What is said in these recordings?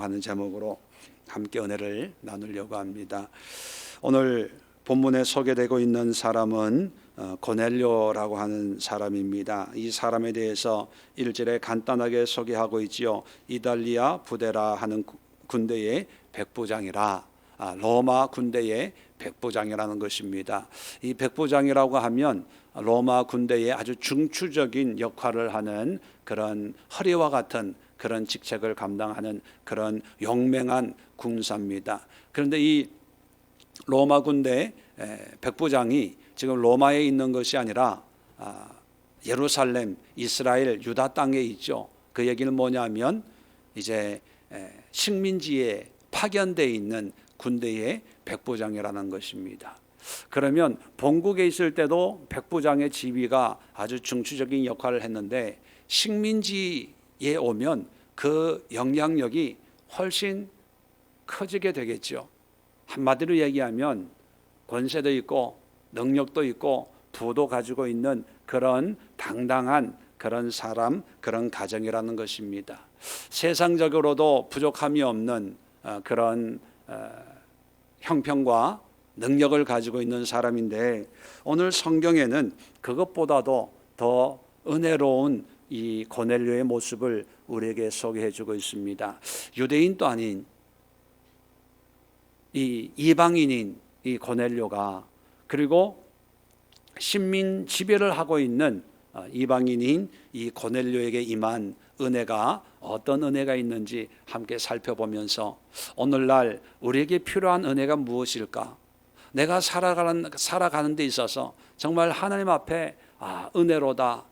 고넬료라고 하는 제목으로 함께 은혜를 나누려고 합니다. 오늘 본문에 소개되고 있는 사람은 고넬료라고 하는 사람입니다. 이 사람에 대해서 1절에 간단하게 소개하고 있지요. 이달리아 부데라 하는 군대의 백부장이라, 로마 군대의 백부장이라는 것입니다. 이 백부장이라고 하면 로마 군대의 아주 중추적인 역할을 하는 그런 허리와 같은 그런 직책을 감당하는 그런 용맹한 군사입니다. 그런데 이 로마 군대 백부장이 지금 로마에 있는 것이 아니라 예루살렘, 이스라엘, 유다 땅에 있죠. 그 얘기는 뭐냐면 이제 식민지에 파견되어 있는 군대의 백부장이라는 것입니다. 그러면 본국에 있을 때도 백부장의 지위가 아주 중추적인 역할을 했는데 식민지에 오면 그 영향력이 훨씬 커지게 되겠죠. 한마디로 얘기하면 권세도 있고 능력도 있고 부도 가지고 있는 그런 당당한 그런 사람, 그런 가정이라는 것입니다. 세상적으로도 부족함이 없는 그런 형편과 능력을 가지고 있는 사람인데, 오늘 성경에는 그것보다도 더 은혜로운 이 고넬료의 모습을 우리에게 소개해 주고 있습니다. 유대인도 아닌 이 이방인인 이 고넬료가, 그리고 식민 지배를 하고 있는 이방인인 이 고넬료에게 임한 은혜가 어떤 은혜가 있는지 함께 살펴보면서 오늘날 우리에게 필요한 은혜가 무엇일까? 내가 살아가는 데 있어서 정말 하나님 앞에 은혜로다,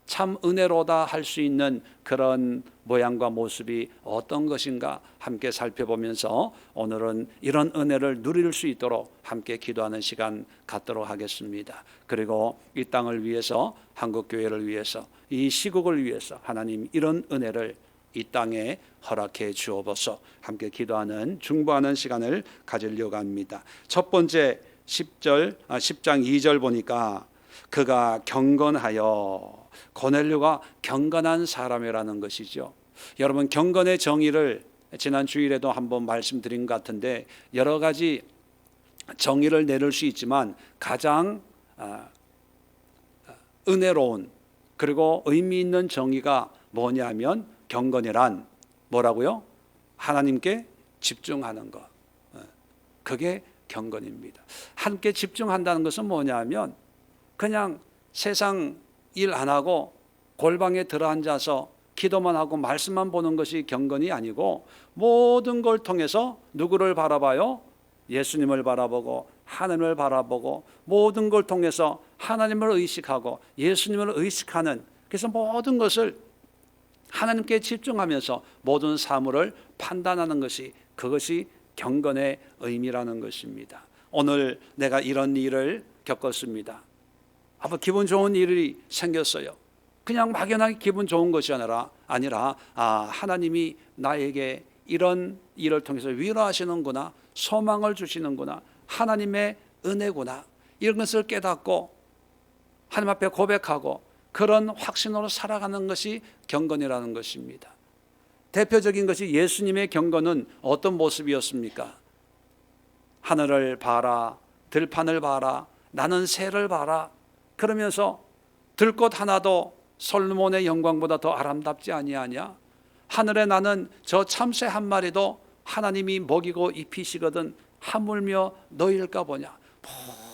참 은혜로다 할 수 있는 그런 모양과 모습이 어떤 것인가 함께 살펴보면서 오늘은 이런 은혜를 누릴 수 있도록 함께 기도하는 시간 갖도록 하겠습니다. 그리고 이 땅을 위해서, 한국교회를 위해서, 이 시국을 위해서 하나님 이런 은혜를 이 땅에 허락해 주옵소서. 함께 기도하는 중보하는 시간을 가지려고 합니다. 첫 번째 10장 2절 보니까 그가 경건하여, 고넬료가 경건한 사람이라는 것이죠. 여러분, 경건의 정의를 지난 주일에도 한번 말씀드린 것 같은데 여러 가지 정의를 내릴 수 있지만 가장 은혜로운 그리고 의미 있는 정의가 뭐냐면 경건이란 뭐라고요? 하나님께 집중하는 것. 그게 경건입니다. 함께 집중한다는 것은 뭐냐면 그냥 세상 일 안 하고 골방에 들어앉아서 기도만 하고 말씀만 보는 것이 경건이 아니고 모든 걸 통해서 누구를 바라봐요? 예수님을 바라보고 하나님을 바라보고 모든 걸 통해서 하나님을 의식하고 예수님을 의식하는, 그래서 모든 것을 하나님께 집중하면서 모든 사물을 판단하는 것이, 그것이 경건의 의미라는 것입니다. 오늘 내가 이런 일을 겪었습니다. 기분 좋은 일이 생겼어요. 그냥 막연하게 기분 좋은 것이 아니라 하나님이 나에게 이런 일을 통해서 위로하시는구나, 소망을 주시는구나, 하나님의 은혜구나, 이런 것을 깨닫고 하나님 앞에 고백하고 그런 확신으로 살아가는 것이 경건이라는 것입니다. 대표적인 것이 예수님의 경건은 어떤 모습이었습니까? 하늘을 봐라, 들판을 봐라, 나는 새를 봐라, 그러면서 들꽃 하나도 솔로몬의 영광보다 더 아름답지 아니하냐? 하늘에 나는 저 참새 한 마리도 하나님이 먹이고 입히시거든 하물며 너희일까 보냐?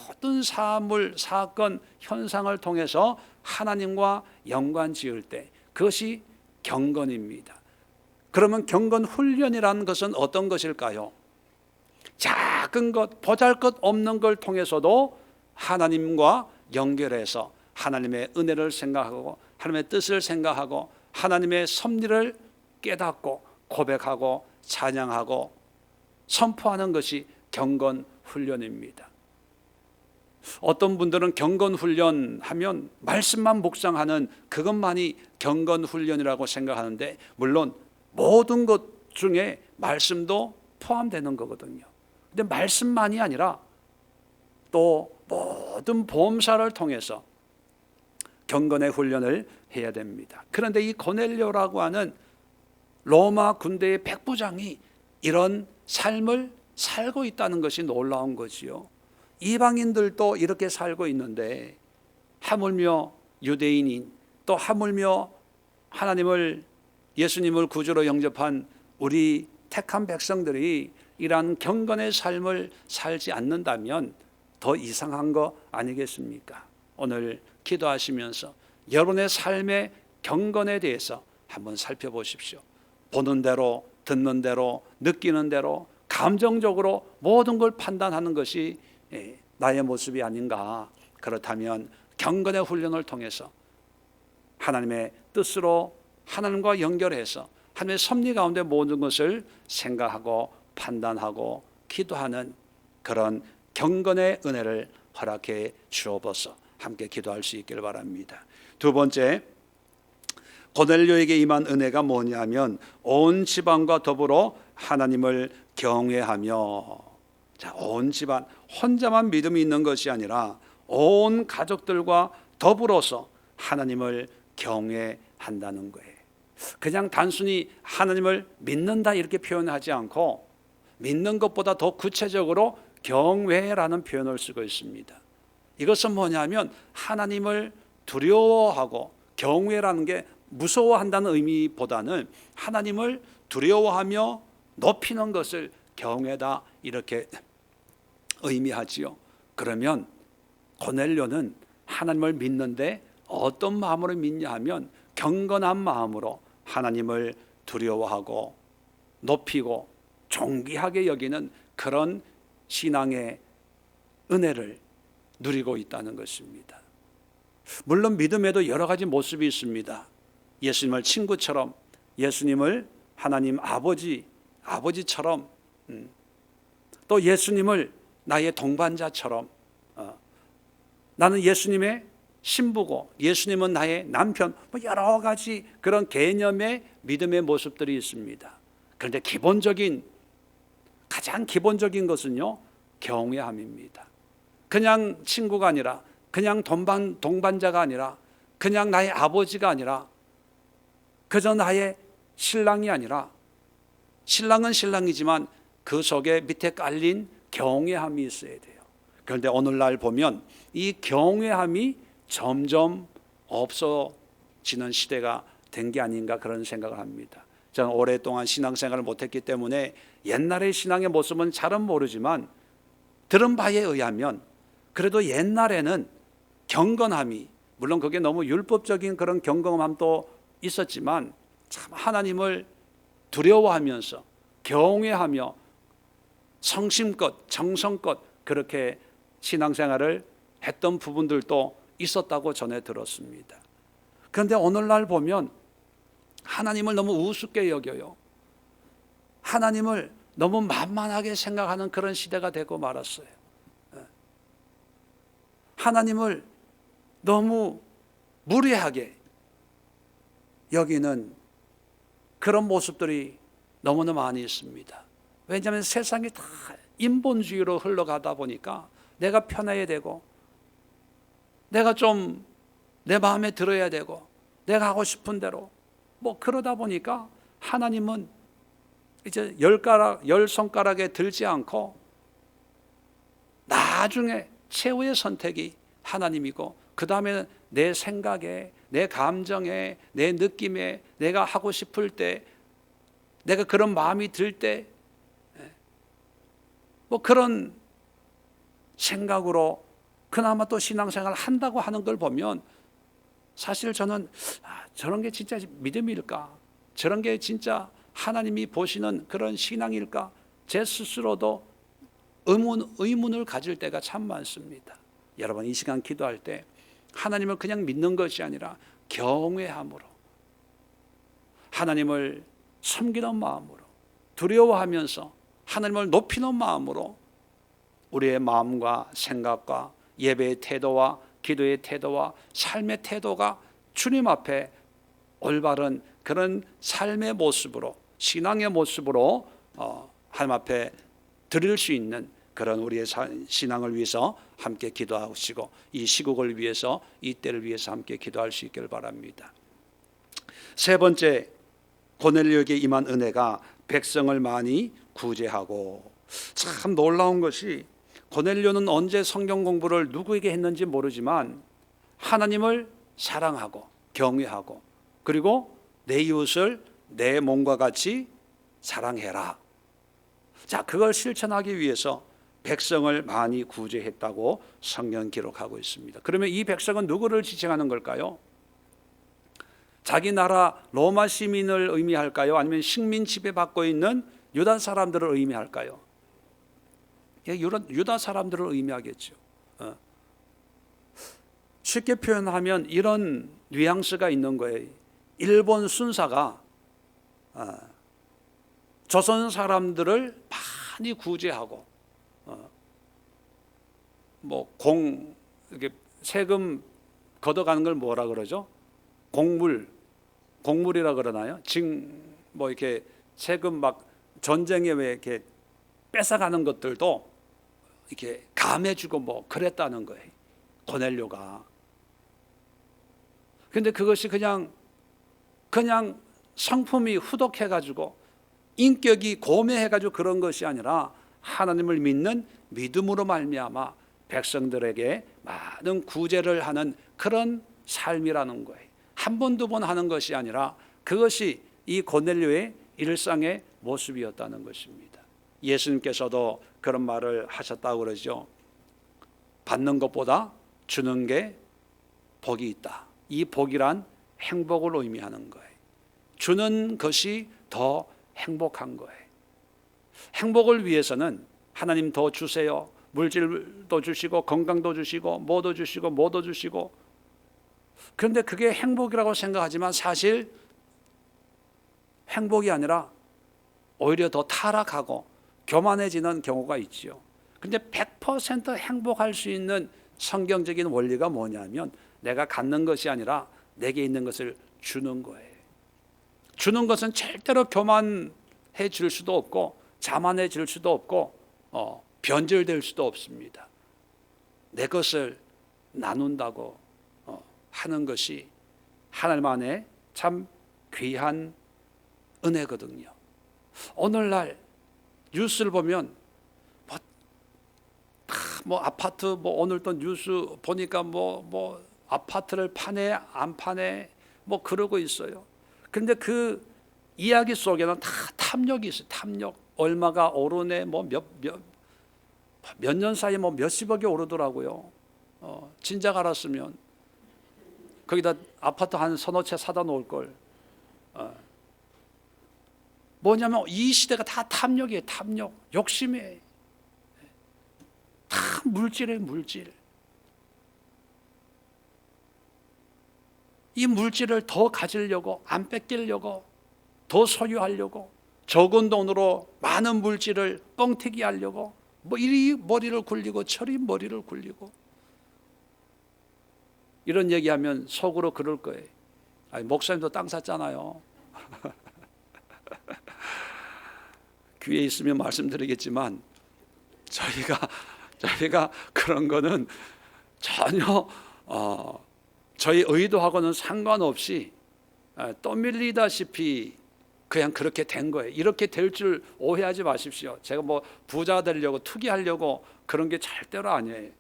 모든 사물, 사건, 현상을 통해서 하나님과 연관 지을 때 그것이 경건입니다. 그러면 경건 훈련이라는 것은 어떤 것일까요? 작은 것, 보잘것없는 걸 통해서도 하나님과 연결해서 하나님의 은혜를 생각하고 하나님의 뜻을 생각하고 하나님의 섭리를 깨닫고 고백하고 찬양하고 선포하는 것이 경건 훈련입니다. 어떤 분들은 경건 훈련하면 말씀만 묵상하는 그것만이 경건 훈련이라고 생각하는데, 물론 모든 것 중에 말씀도 포함되는 거거든요. 근데 말씀만이 아니라 또 모든 보험사를 통해서 경건의 훈련을 해야 됩니다. 그런데 이 고넬료라고 하는 로마 군대의 백부장이 이런 삶을 살고 있다는 것이 놀라운 거지요. 이방인들도 이렇게 살고 있는데 하물며 유대인인, 또 하물며 하나님을, 예수님을 구주로 영접한 우리 택한 백성들이 이러한 경건의 삶을 살지 않는다면 더 이상한 거 아니겠습니까? 오늘 기도하시면서 여러분의 삶의 경건에 대해서 한번 살펴보십시오. 보는 대로, 듣는 대로, 느끼는 대로, 감정적으로 모든 걸 판단하는 것이 나의 모습이 아닌가. 그렇다면 경건의 훈련을 통해서 하나님의 뜻으로 하나님과 연결해서 하나님의 섭리 가운데 모든 것을 생각하고 판단하고 기도하는 그런 경건의 은혜를 허락해 주옵소서. 함께 기도할 수 있기를 바랍니다. 두 번째, 고넬료에게 임한 은혜가 뭐냐면 온 집안과 더불어 하나님을 경외하며, 자, 온 집안, 혼자만 믿음이 있는 것이 아니라 온 가족들과 더불어서 하나님을 경외한다는 거예요. 그냥 단순히 하나님을 믿는다 이렇게 표현하지 않고 믿는 것보다 더 구체적으로 경외라는 표현을 쓰고 있습니다. 이것은 뭐냐면 하나님을 두려워하고, 경외라는 게 무서워한다는 의미보다는 하나님을 두려워하며 높이는 것을 경외다 이렇게 의미하지요. 그러면 고넬료는 하나님을 믿는데 어떤 마음으로 믿냐 하면 경건한 마음으로 하나님을 두려워하고 높이고 존귀하게 여기는 그런 신앙의 은혜를 누리고 있다는 것입니다. 물론 믿음에도 여러 가지 모습이 있습니다. 예수님을 친구처럼, 예수님을 하나님 아버지처럼, 또 예수님을 나의 동반자처럼, 나는 예수님의 신부고 예수님은 나의 남편, 여러 가지 그런 개념의 믿음의 모습들이 있습니다. 그런데 가장 기본적인 것은요, 경외함입니다. 그냥 친구가 아니라, 그냥 동반자가 아니라, 그냥 나의 아버지가 아니라, 그저 나의 신랑이 아니라, 신랑은 신랑이지만 그 속에 밑에 깔린 경외함이 있어야 돼요. 그런데 오늘날 보면 이 경외함이 점점 없어지는 시대가 된 게 아닌가 그런 생각을 합니다. 저는 오랫동안 신앙생활을 못했기 때문에 옛날의 신앙의 모습은 잘은 모르지만 들은 바에 의하면 그래도 옛날에는 경건함이, 물론 그게 너무 율법적인 그런 경건함도 있었지만 참 하나님을 두려워하면서 경외하며 성심껏 정성껏 그렇게 신앙생활을 했던 부분들도 있었다고 전해 들었습니다. 그런데 오늘날 보면 하나님을 너무 우습게 여겨요. 하나님을 너무 만만하게 생각하는 그런 시대가 되고 말았어요. 하나님을 너무 무례하게 여기는 그런 모습들이 너무나 많이 있습니다. 왜냐하면 세상이 다 인본주의로 흘러가다 보니까 내가 편해야 되고, 내가 좀 내 마음에 들어야 되고, 내가 하고 싶은 대로 그러다 보니까 하나님은 이제 열 손가락에 들지 않고 나중에 최후의 선택이 하나님이고, 그 다음에 내 생각에, 내 감정에, 내 느낌에, 내가 하고 싶을 때, 내가 그런 마음이 들 때, 그런 생각으로 그나마 또 신앙생활을 한다고 하는 걸 보면 사실 저는 저런 게 진짜 믿음일까? 저런 게 진짜 하나님이 보시는 그런 신앙일까? 제 스스로도 의문을 가질 때가 참 많습니다. 여러분, 이 시간 기도할 때 하나님을 그냥 믿는 것이 아니라 경외함으로, 하나님을 섬기는 마음으로, 두려워하면서 하나님을 높이는 마음으로 우리의 마음과 생각과 예배의 태도와 기도의 태도와 삶의 태도가 주님 앞에 올바른 그런 삶의 모습으로, 신앙의 모습으로 하나님 앞에 드릴 수 있는 그런 우리의 신앙을 위해서 함께 기도하시고, 이 시국을 위해서, 이 때를 위해서 함께 기도할 수 있기를 바랍니다. 세 번째, 고넬료에게 임한 은혜가 백성을 많이 구제하고. 참 놀라운 것이 고넬료는 언제 성경 공부를 누구에게 했는지 모르지만 하나님을 사랑하고 경외하고 그리고 내 이웃을 내 몸과 같이 사랑해라. 자, 그걸 실천하기 위해서 백성을 많이 구제했다고 성경 기록하고 있습니다. 그러면 이 백성은 누구를 지칭하는 걸까요? 자기 나라 로마 시민을 의미할까요? 아니면 식민 지배받고 있는 유다 사람들을 의미할까요? 유다 사람들을 의미하겠죠. 쉽게 표현하면 이런 뉘앙스가 있는 거예요. 일본 순사가 조선 사람들을 많이 구제하고 이렇게 세금 걷어가는 걸 뭐라 그러죠? 공물이라 그러나요? 이렇게 세금 막 전쟁에 왜 이렇게 뺏어가는 것들도 이렇게 감해주고 그랬다는 거예요. 고넬료가. 근데 그것이 그냥 성품이 후덕해가지고 인격이 고매해가지고 그런 것이 아니라 하나님을 믿는 믿음으로 말미암아 백성들에게 많은 구제를 하는 그런 삶이라는 거예요. 한 번, 두 번 하는 것이 아니라 그것이 이 고넬료의 일상의 모습이었다는 것입니다. 예수님께서도 그런 말을 하셨다고 그러죠. 받는 것보다 주는 게 복이 있다. 이 복이란 행복을 의미하는 거예요. 주는 것이 더 행복한 거예요. 행복을 위해서는 하나님 더 주세요. 물질도 주시고 건강도 주시고 뭐도 주시고 그런데 그게 행복이라고 생각하지만 사실 행복이 아니라 오히려 더 타락하고 교만해지는 경우가 있지요. 그런데 100% 행복할 수 있는 성경적인 원리가 뭐냐면 내가 갖는 것이 아니라 내게 있는 것을 주는 거예요. 주는 것은 절대로 교만해질 수도 없고 자만해질 수도 없고 변질될 수도 없습니다. 내 것을 나눈다고 하는 것이 하나님 안에 참 귀한 은혜거든요. 오늘날 뉴스를 보면 아파트 오늘 또 뉴스 보니까 아파트를 파네 안 파네 그러고 있어요. 그런데 그 이야기 속에는 다 탐욕이 있어요. 탐욕. 얼마가 오르네 몇 년 사이에 몇십억이 오르더라고요. 진작 알았으면 거기다 아파트 한 서너 채 사다 놓을 걸. 뭐냐면 이 시대가 다 탐욕이에요. 탐욕, 욕심이에요. 다 물질이에요. 물질. 이 물질을 더 가지려고, 안 뺏기려고, 더 소유하려고, 적은 돈으로 많은 물질을 뻥튀기 하려고 이리 머리를 굴리고 저리 머리를 굴리고. 이런 얘기하면 속으로 그럴 거예요. 목사님도 땅 샀잖아요. 귀에 있으면 말씀드리겠지만 저희가 그런 거는 전혀 저희 의도하고는 상관없이 떠밀리다시피 그냥 그렇게 된 거예요. 이렇게 될 줄 오해하지 마십시오. 제가 부자 되려고 투기하려고 그런 게 절대로 아니에요.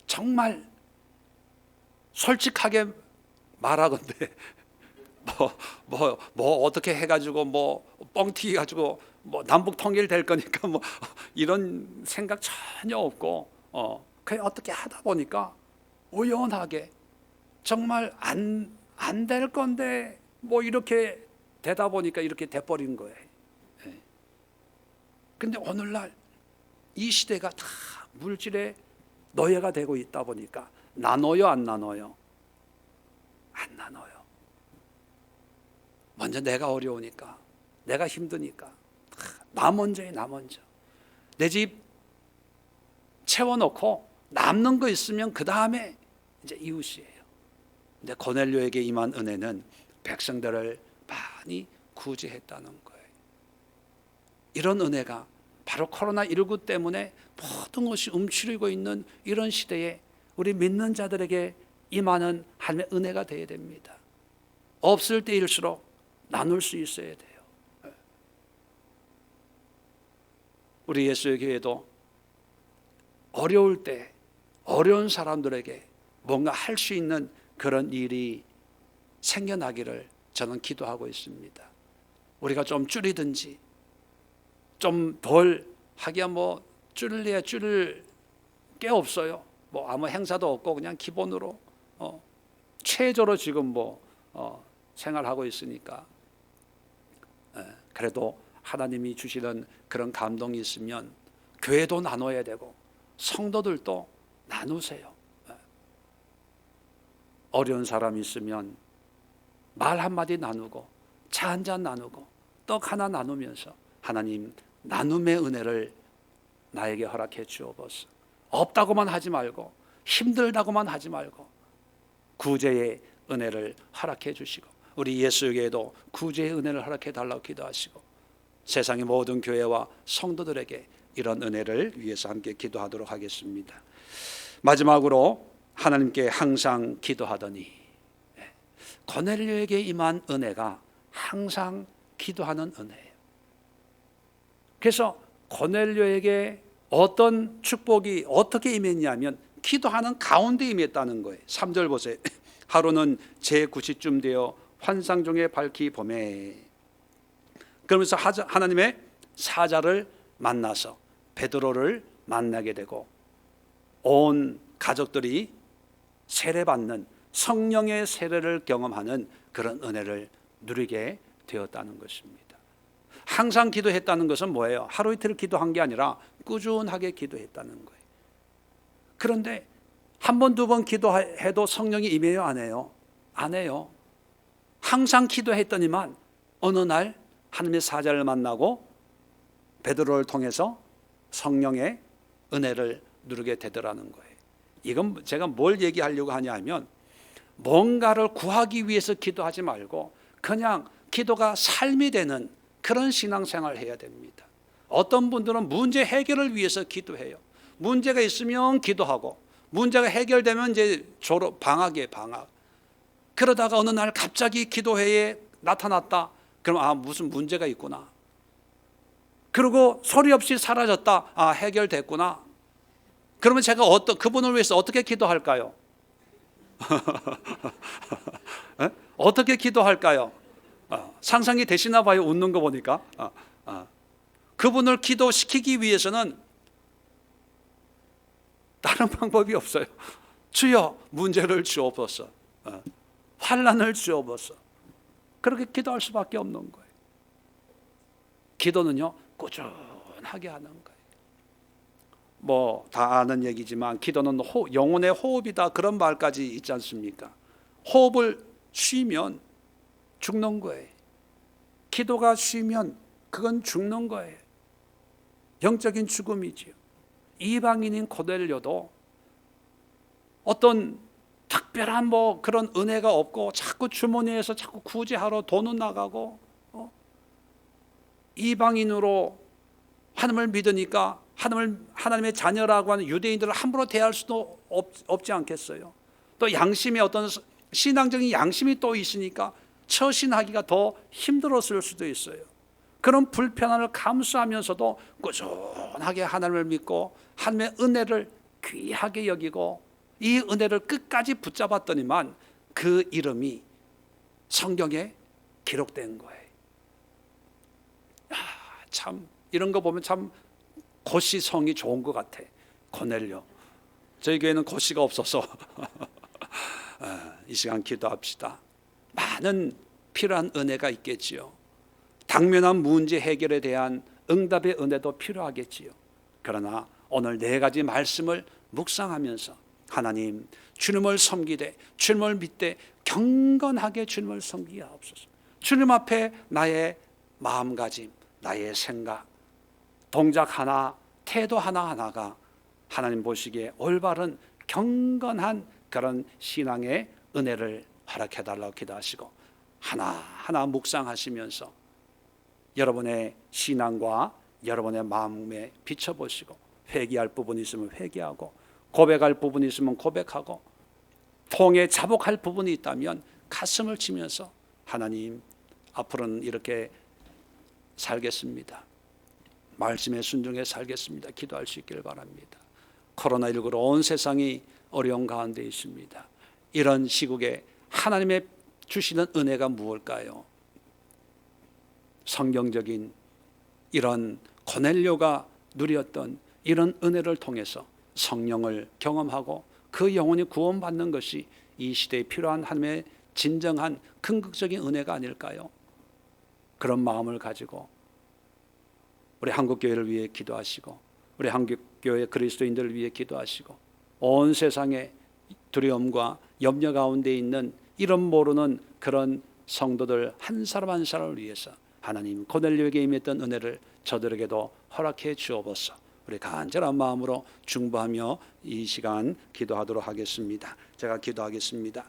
정말 솔직하게 말하건대 어떻게 해가지고 뻥튀기 가지고 남북 통일 될 거니까 이런 생각 전혀 없고 그냥 어떻게 하다 보니까 우연하게 정말 안 될 건데 이렇게 되다 보니까 이렇게 돼버린 거예요. 근데 오늘날 이 시대가 다 물질의 노예가 되고 있다 보니까 나눠요, 안 나눠요? 안 나눠요. 먼저 내가 어려우니까, 내가 힘드니까 나 먼저에 나 먼저. 내 집 채워놓고 남는 거 있으면 그 다음에 이제 이웃이에요. 근데 고넬료에게 임한 은혜는 백성들을 많이 구제했다는 거예요. 이런 은혜가 바로 코로나19 때문에 모든 것이 움츠리고 있는 이런 시대에 우리 믿는 자들에게 임하는 하나님의 은혜가 되어야 됩니다. 없을 때일수록 나눌 수 있어야 돼요. 우리 예수의 교회도 어려울 때 어려운 사람들에게 뭔가 할 수 있는 그런 일이 생겨나기를 저는 기도하고 있습니다. 우리가 좀 줄이든지 좀 덜 하기야 뭐 줄일래야 줄일 게 없어요. 뭐 아무 행사도 없고 그냥 기본으로 최저로 지금 생활하고 있으니까. 그래도 하나님이 주시는 그런 감동이 있으면 교회도 나눠야 되고 성도들도 나누세요. 어려운 사람이 있으면 말 한마디 나누고 차 한잔 나누고 떡 하나 나누면서 하나님 나눔의 은혜를 나에게 허락해 주옵소서. 없다고만 하지 말고 힘들다고만 하지 말고 구제의 은혜를 허락해 주시고 우리 예수에게도 구제의 은혜를 허락해 달라고 기도하시고 세상의 모든 교회와 성도들에게 이런 은혜를 위해서 함께 기도하도록 하겠습니다. 마지막으로 하나님께 항상 기도하더니, 고넬료에게 임한 은혜가 항상 기도하는 은혜예요. 그래서 고넬료에게 어떤 축복이 어떻게 임했냐면 기도하는 가운데 임했다는 거예요. 3절 보세요. 하루는 제9시쯤 되어 환상 중에 밝히 보매. 그러면서 하나님의 사자를 만나서 베드로를 만나게 되고 온 가족들이 세례받는 성령의 세례를 경험하는 그런 은혜를 누리게 되었다는 것입니다. 항상 기도했다는 것은 뭐예요? 하루 이틀 기도한 게 아니라 꾸준하게 기도했다는 거예요. 그런데 한 번, 두 번 기도해도 성령이 임해요? 안 해요? 안 해요. 항상 기도했더니만 어느 날 하나님의 사자를 만나고 베드로를 통해서 성령의 은혜를 누리게 되더라는 거예요. 이건 제가 뭘 얘기하려고 하냐면 뭔가를 구하기 위해서 기도하지 말고 그냥 기도가 삶이 되는 그런 신앙생활을 해야 됩니다. 어떤 분들은 문제 해결을 위해서 기도해요. 문제가 있으면 기도하고 문제가 해결되면 이제 방학. 그러다가 어느 날 갑자기 기도회에 나타났다. 그럼 무슨 문제가 있구나. 그리고 소리 없이 사라졌다. 해결됐구나. 그러면 제가 그분을 위해서 어떻게 기도할까요? 어떻게 기도할까요? 상상이 되시나 봐요. 웃는 거 보니까. 그분을 기도시키기 위해서는 다른 방법이 없어요. 주여 문제를 주옵소서. 환난을 주옵소서. 그렇게 기도할 수밖에 없는 거예요. 기도는요 꾸준하게 하는 거예요. 다 아는 얘기지만 기도는 영혼의 호흡이다 그런 말까지 있지 않습니까? 호흡을 쉬면 죽는 거예요. 기도가 쉬면 그건 죽는 거예요. 영적인 죽음이지요. 이방인인 고넬료도 어떤 특별한 그런 은혜가 없고 자꾸 주머니에서 자꾸 구제하러 돈은 나가고 이방인으로 하나님을 믿으니까 하나님의 자녀라고 하는 유대인들을 함부로 대할 수도 없지 않겠어요? 또 양심의 어떤 신앙적인 양심이 또 있으니까 처신하기가 더 힘들었을 수도 있어요. 그런 불편함을 감수하면서도 꾸준하게 하나님을 믿고 하나님의 은혜를 귀하게 여기고 이 은혜를 끝까지 붙잡았더니만 그 이름이 성경에 기록된 거예요. 참 이런 거 보면 참 고시성이 좋은 것 같아. 고넬료. 저희 교회는 고시가 없어서 이 시간 기도합시다. 많은 필요한 은혜가 있겠지요. 당면한 문제 해결에 대한 응답의 은혜도 필요하겠지요. 그러나 오늘 4가지 말씀을 묵상하면서 하나님 주님을 섬기되 주님을 믿되 경건하게 주님을 섬기게 하옵소서. 주님 앞에 나의 마음가짐, 나의 생각, 동작 하나, 태도 하나하나가 하나님 보시기에 올바른 경건한 그런 신앙의 은혜를 허락해달라고 기도하시고 하나하나 묵상하시면서 여러분의 신앙과 여러분의 마음에 비춰보시고 회개할 부분이 있으면 회개하고 고백할 부분이 있으면 고백하고 통에 자복할 부분이 있다면 가슴을 치면서 하나님 앞으로는 이렇게 살겠습니다. 말씀에 순종해 살겠습니다. 기도할 수 있기를 바랍니다. 코로나19로 온 세상이 어려운 가운데 있습니다. 이런 시국에 하나님의 주시는 은혜가 무엇일까요? 성경적인 이런 고넬료가 누렸던 이런 은혜를 통해서 성령을 경험하고 그 영혼이 구원받는 것이 이 시대에 필요한 하나님의 진정한 긍극적인 은혜가 아닐까요? 그런 마음을 가지고 우리 한국교회를 위해 기도하시고 우리 한국교회 그리스도인들을 위해 기도하시고 온 세상의 두려움과 염려 가운데 있는 이름 모르는 그런 성도들 한 사람 한 사람을 위해서 하나님 고넬료에게 임했던 은혜를 저들에게도 허락해 주옵소서. 우리 간절한 마음으로 중보하며 이 시간 기도하도록 하겠습니다. 제가 기도하겠습니다.